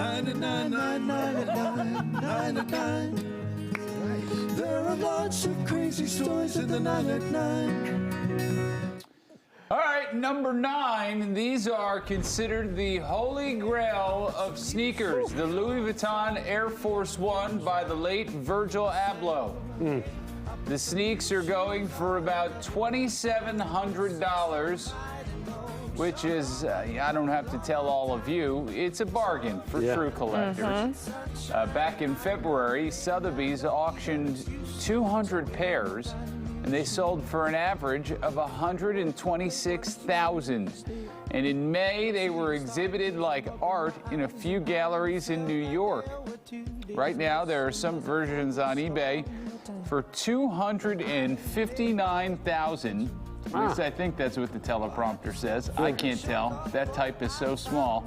99. There are lots of crazy stories in the 999. All right, number 9. These are considered the holy grail of sneakers. The Louis Vuitton Air Force One by the late Virgil Abloh. The sneaks are going for about $2,700, which is, I don't have to tell all of you, it's a bargain for true collectors. Back in February, Sotheby's auctioned 200 pairs, and they sold for an average of $126,000. And in May, they were exhibited like art in a few galleries in New York. Right now, there are some versions on eBay for $259,000. At least I think that's what the teleprompter says. I can't tell. That type is so small.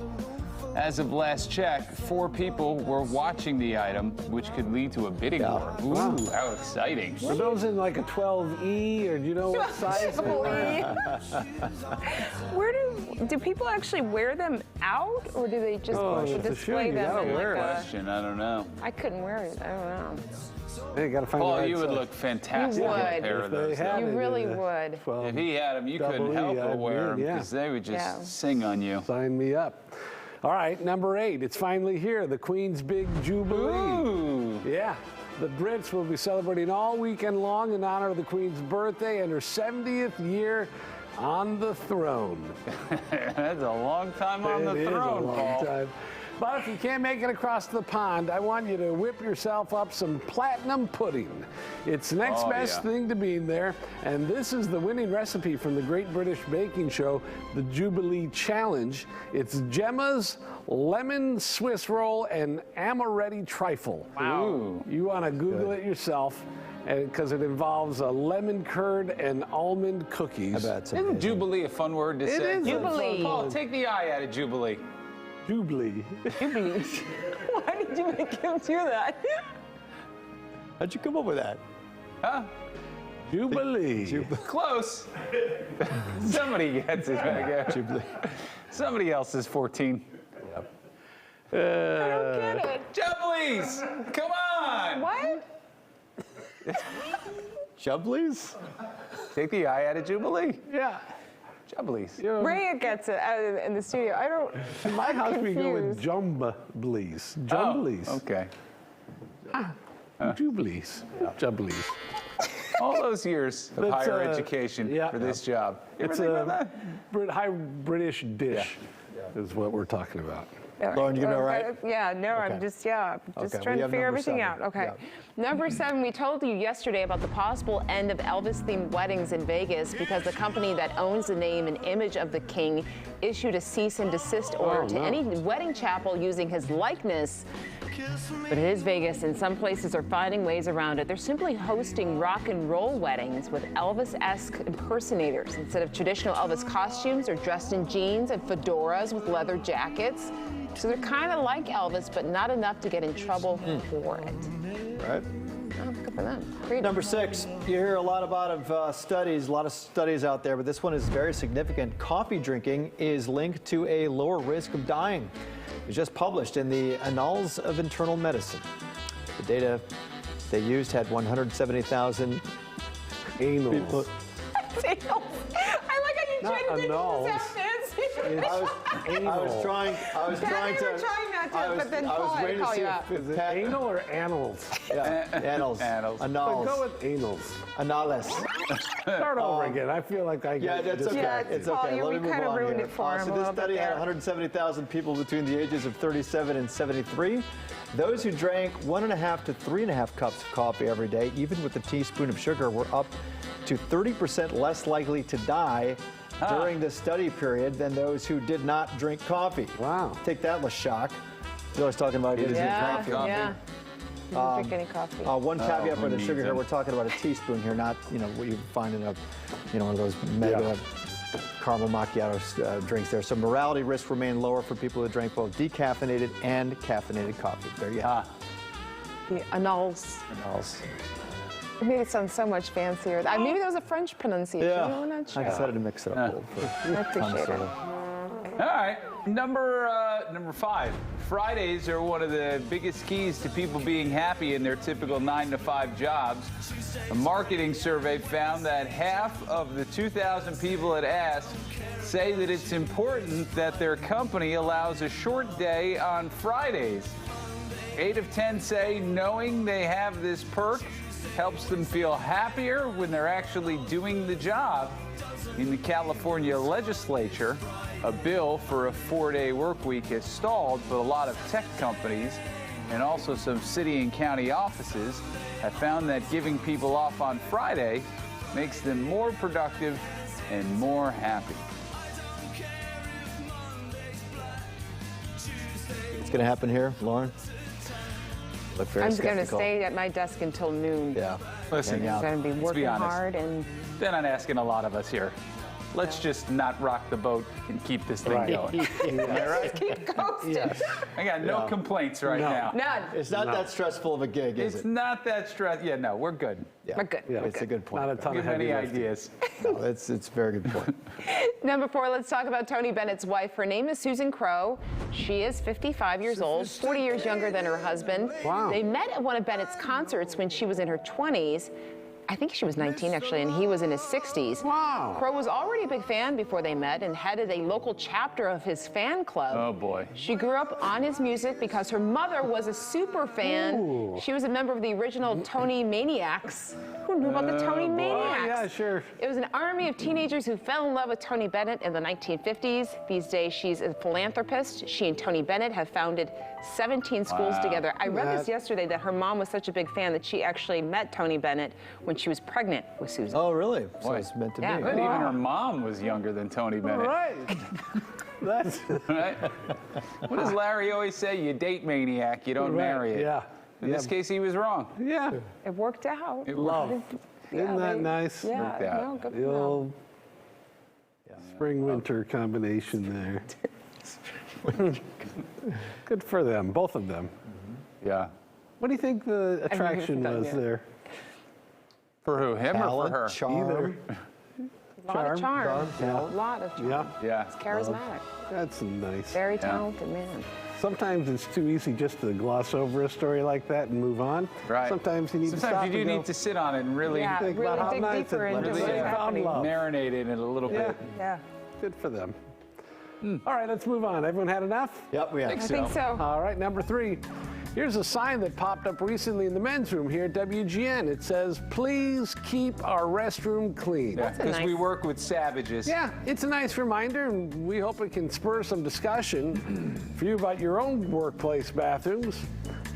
As of last check, 4 people were watching the item, which could lead to a bidding war. Ooh, how exciting. Are those in like a 12E, or do you know what size? Where do people actually wear them out, or do they just display them? Good question. I don't know. I couldn't wear it. I don't know. Hey, you gotta find Paul, the right you would size. look fantastic You in a would. pair of those. You really would. If he had them, you couldn't help but wear them because they would just sing on you. Sign me up. All right, number 8. It's finally here. The Queen's Big Jubilee. Ooh. Yeah. The Brits will be celebrating all weekend long in honor of the Queen's birthday and her 70th year on the throne. That's a long time on the throne, It is a long Paul. time. But if you can't make it across the pond, I want you to whip yourself up some platinum pudding. It's the next best thing to being there, and this is the winning recipe from the Great British Baking Show, the Jubilee Challenge. It's Gemma's lemon Swiss roll and amaretti trifle. Wow. You want to Google it yourself, because it involves a lemon curd and almond cookies. Isn't Jubilee a fun word to say? is a fun Jubilee. Paul, word. take the I out of Jubilee. Jubilee. Jubilee. Why did you make him do that? How'd you come up with that? Huh? Jubilee. Close. Somebody gets it, I guess. Somebody else is 14. I don't get it. Jubilees! Come on! What? Jubblies? Take the I out of Jubilee. Yeah. Jubilees. Rhea gets it in the studio. I don't. In my house, we go with confused. Jumblies. Jumblies. Okay. Jubilees. Jumblies. All those years of That's, higher education for this job. You It's ever think about that? a high British dish is what we're talking about. Lauren, you gonna be all right? Yeah, no, I'm just trying we to have figure number everything 7. out. Okay. Yeah. Number 7, we told you yesterday about the possible end of Elvis-themed weddings in Vegas because the company that owns the name and image of the king issued a cease and desist order to any wedding chapel using his likeness. But it is Vegas, and some places are finding ways around it. They're simply hosting rock and roll weddings with Elvis-esque impersonators. Instead of traditional Elvis costumes, they're dressed in jeans and fedoras with leather jackets. So they're kind of like Elvis, but not enough to get in trouble for it. Right. Oh, good for them. Great. Number 6, you hear a lot of studies, a lot of studies out there, but this one is very significant. Coffee drinking is linked to a lower risk of dying. It was just published in the Annals of Internal Medicine. The data they used had 170,000 Anal. people. I like how you tried to make it annals. sound fancy. I was trying to. You were trying not to, but then Paul had to waiting to call see you out. if Pat. Anal or annals? Yeah, annals. Annals. But go Annals. with anals. Annales. Start over again. I feel like I Yeah, get that's okay. Yeah, It's Paul, okay. you Let me move kind of on ruined here. it for him So a this little bit study had there. 170,000 people between the ages of 37 and 73. Those who drank 1.5 to 3.5 cups of coffee every day, even with a teaspoon of sugar, were up to 30% less likely to die during the study period than those who did not drink coffee. Wow. Take that, LaShock. You always talking about eating coffee. Yeah. Don't drink any coffee. One caveat for the who sugar needs here, it? we're talking about a teaspoon here, not what you find in a one of those mega caramel macchiato drinks there. So mortality risks remain lower for people who drank both decaffeinated and caffeinated coffee. There you have The annals. it. Annals. It made it sound so much fancier. Maybe that was a French pronunciation. Yeah, I'm not I sure. decided to mix it up a little bit. I appreciate it. All right. Number 5. Fridays are one of the biggest keys to people being happy in their typical 9-to-5 jobs. A marketing survey found that half of the 2,000 people it asked say that it's important that their company allows a short day on Fridays. 8 of 10 say knowing they have this perk helps them feel happier when they're actually doing the job. In the California legislature, a bill for a 4-day work week has stalled, but a lot of tech companies and also some city and county offices have found that giving people off on Friday makes them more productive and more happy. It's going to happen here, Lauren? Look very I'm going to skeptical. stay at my desk until noon. Yeah. Listen, Hang out. I'm going to be Let's be working honest. hard and They're not asking a lot of us here. Let's just not rock the boat and keep this thing Right. going. Am I right? keep coasting. Yes. I got no Yeah. complaints right No. now. None. It's not that stressful of a gig, is It's it? not that stress. Yeah, no, we're good. Yeah. We're good. Yeah. We're It's a good. good point. Not a ton Give of heavy any lifting. ideas. No, it's a very good point. Number 4, let's talk about Tony Bennett's wife. Her name is Susan Crowe. She is 55 years old, 40 years younger than her husband. Wow. They met at one of Bennett's concerts when she was in her 20s. I think she was 19 actually, and he was in his 60s. Wow. Crowe was already a big fan before they met and headed a local chapter of his fan club. Oh, boy. She grew up on his music because her mother was a super fan. Ooh. She was a member of the original Tony Maniacs. Who knew about the Tony boy. Maniacs? Yeah, sure. It was an army of teenagers who fell in love with Tony Bennett in the 1950s. These days, she's a philanthropist. She and Tony Bennett have founded 17 schools Wow. together. I read this That- yesterday that her mom was such a big fan that she actually met Tony Bennett when she was pregnant with Susan. Oh, really? So Boy. it's meant to Yeah. be. But even her mom was younger than Tony Bennett. Right. That's Right? What does Larry always say? You date maniac, you don't right. marry it. Yeah. In this case, he was wrong. Yeah. It worked out. It Love. Yeah, Isn't that they- nice? Yeah, Worked out. no, good for The them. old spring-winter combination there. Good for them, both of them. Yeah. What do you think the attraction done was yet. there? For who? Him or Talent, for her? charm. Either. A lot of charm. Yeah. A lot of charm. Yeah, Yeah. Charismatic. that's nice. Very talented man. Sometimes it's too easy just to gloss over a story like that and move on. Right. Sometimes you need to stop Sometimes you do and go, need to sit on it and really Yeah, think really about how dig nice deeper it into was. what's Really, happening. love. marinate in it a little Yeah. bit. Yeah, Good for them. All right, let's move on. Everyone had enough? Yep, we have. I think so. All right, number 3. Here's a sign that popped up recently in the men's room here at WGN. It says, please keep our restroom clean. Yeah, a because we nice- work with savages. Yeah, it's a nice reminder, and we hope it can spur some discussion for you about your own workplace bathrooms.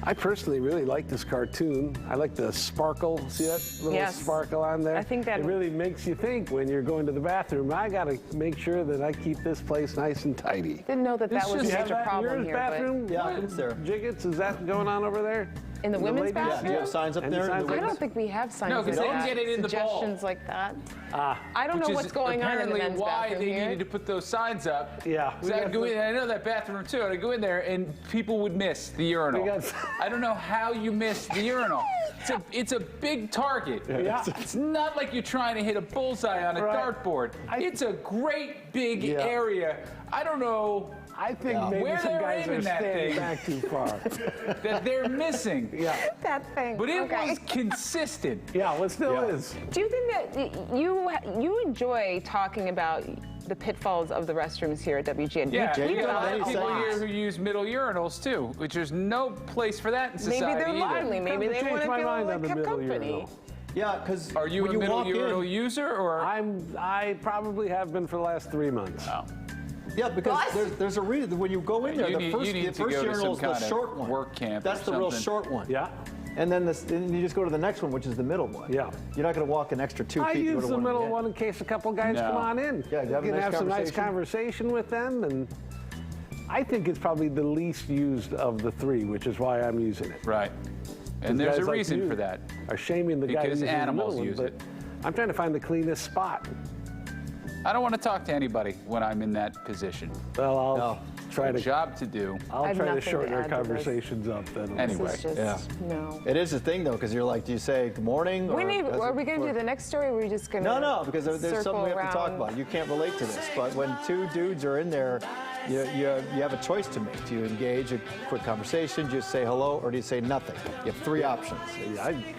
I personally really like this cartoon. I like the sparkle. See that little Yes. sparkle on there? I think that- it really makes you think when you're going to the bathroom. I got to make sure that I keep this place nice and tidy. Didn't know that that It's was a just- You have major that in problem yours here. bathroom? Yeah, it's there. Jiggets, is that going on over there? In the In women's ladies'? Yeah, bathroom? do you have signs up Any there? in signs the like I women's- don't think we have signs No, 'cause like they don't that. get it in the bowl. Suggestions like that. I don't know Which what's is going on in the apparently men's why bathroom they here. needed to put those signs up. Yeah, So we I'd got go the- in, I know that bathroom too, and I go in there and people would miss the urinal. We got- I don't know how you miss the urinal. It's a big target. Yeah. It's not like you're trying to hit a bullseye on a Right. dartboard. It's a great big Yeah. area. I don't know I think maybe Where some they're guys are aiming that standing thing. back too far. that they're missing. Yeah, That thing. But it Okay. was consistent. yeah, well, it still Yeah. is. Do you think that you enjoy talking about the pitfalls of the restrooms here at WGN? Yeah, we you do got a lot that of people lot. here who use middle urinals too, which there's no place for that in society Maybe they're either. lonely. Maybe Come to they change want to my feel mind on like the have middle company. urinal. Yeah, because Are you when a you middle walk urinal in, user or? I probably have been for the last 3 months. Oh. yeah, because What? there's a reason when you go in there. You The need- first, you need the to first go to urinal some is the kind of short one. work camp That's or the real something. short one. Yeah. And then you just go to the next one, which is the middle one. Yeah. You're not going to walk an extra 2 I feet. to go use to the one middle end. one in case a couple guys No. come on in. Yeah, you have a can nice have some nice conversation. conversation with them, and I think it's probably the least used of the 3, which is why I'm using it. Right. And there's Guys a like reason you for that. Are shaming the guy Because who uses animals the middle use one, it. but I'm trying to find the cleanest spot. I don't want to talk to anybody when I'm in that position. Well, I'll No. try to Job to do. I'll have try to nothing to shorten our add to this. conversations up then. Anyway. This is just, no. It is a thing though, because you're like, do you say good morning? We or need, does are it- we going to do the next story or are we just going to No, because there's something we have to talk around? about. You can't relate to this, but when 2 dudes are in there You have a choice to make. Do you engage a quick conversation? Do you say hello, or do you say nothing? You have three options.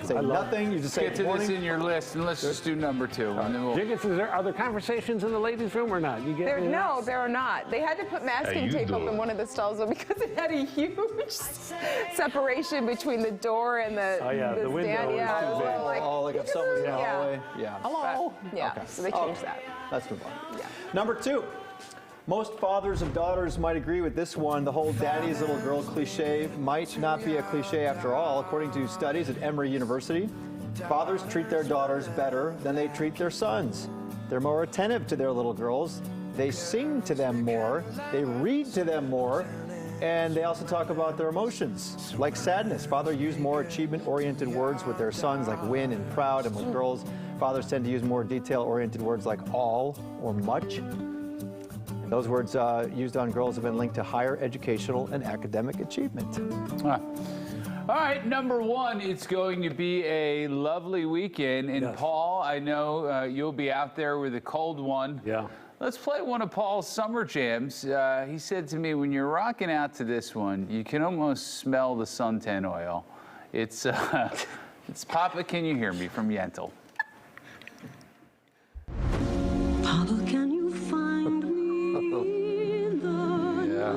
Say nothing. You just say Get to morning. this in your list, and let's just do number 2. And then we'll... Jiggets, are there conversations in the ladies' room or not? You get any of that? No, there are not. They had to put masking tape up in one of the stalls though, because it had a huge separation between the door and the the window stand. was Yeah, too it was big. like, Like if someone's in the Yeah. hallway. Yeah. Hello. yeah. Okay. So they changed that. Let's move on. Yeah. Number 2. Most fathers of daughters might agree with this one. The whole daddy's little girl cliche might not be a cliche after all. According to studies at Emory University, fathers treat their daughters better than they treat their sons. They're more attentive to their little girls. They sing to them more. They read to them more. And they also talk about their emotions, like sadness. Fathers use more achievement-oriented words with their sons, like win and proud. And with girls, fathers tend to use more detail-oriented words like all or much. And those words used on girls have been linked to higher educational and academic achievement. All right, number 1, it's going to be a lovely weekend. And Yes. Paul, I know you'll be out there with a cold one. Yeah. Let's play one of Paul's summer jams. He said to me, when you're rocking out to this one, you can almost smell the suntan oil. It's Papa, Can You Hear Me from Yentl. Papa, can you find me in the night?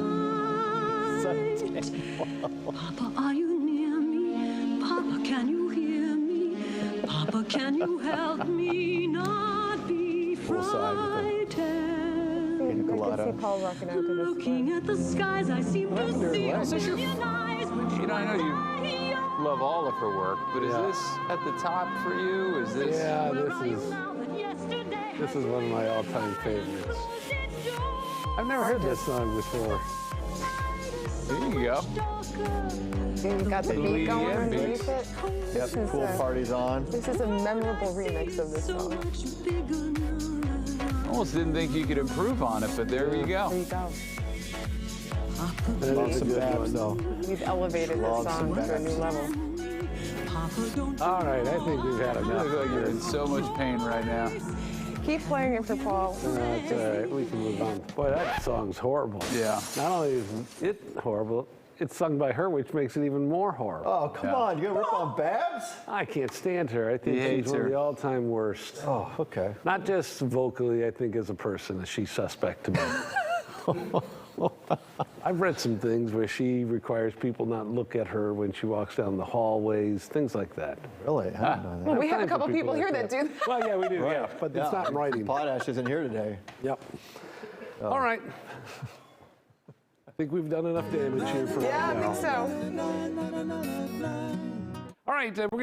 Papa, are you near me? Papa, can you hear me? Papa, can you help me not be frightened? I can see Paul rocking out to this Looking one. at the skies, I seem to see a million eyes. You know, I know you love all of her work, but is this at the top for you? Is this? Yeah, this is one of my all-time favorites. I've never heard this song before. There you go. You got the beat going Yeah, underneath beats. it. Yep, pool party's on. This is a memorable remix of this song. Almost didn't think you could improve on it, but there you go. There you go. That Love is a some good babs, one. though. We've elevated Love this some song to a new babs. level. All right, I think we've had You enough. look like you're in so much pain right now. Keep playing it for Paul. It's all right. We can move on. Boy, that song's horrible. Yeah. Not only is it horrible, it's sung by her, which makes it even more horrible. Oh, come on. You gonna rip on Babs? I can't stand her. I think He she's hates one of her. the all-time worst. Oh, okay. Not just vocally, I think as a person, she's suspect to me. I've read some things where she requires people not look at her when she walks down the hallways, things like that. Really? I don't know Well, we have a Time for couple people like here that do that. Well, yeah, we do, yeah, but it's not in writing. Potash isn't here today. Yep. All right. I think we've done enough damage here for Yeah, right I now. think so. All right, we're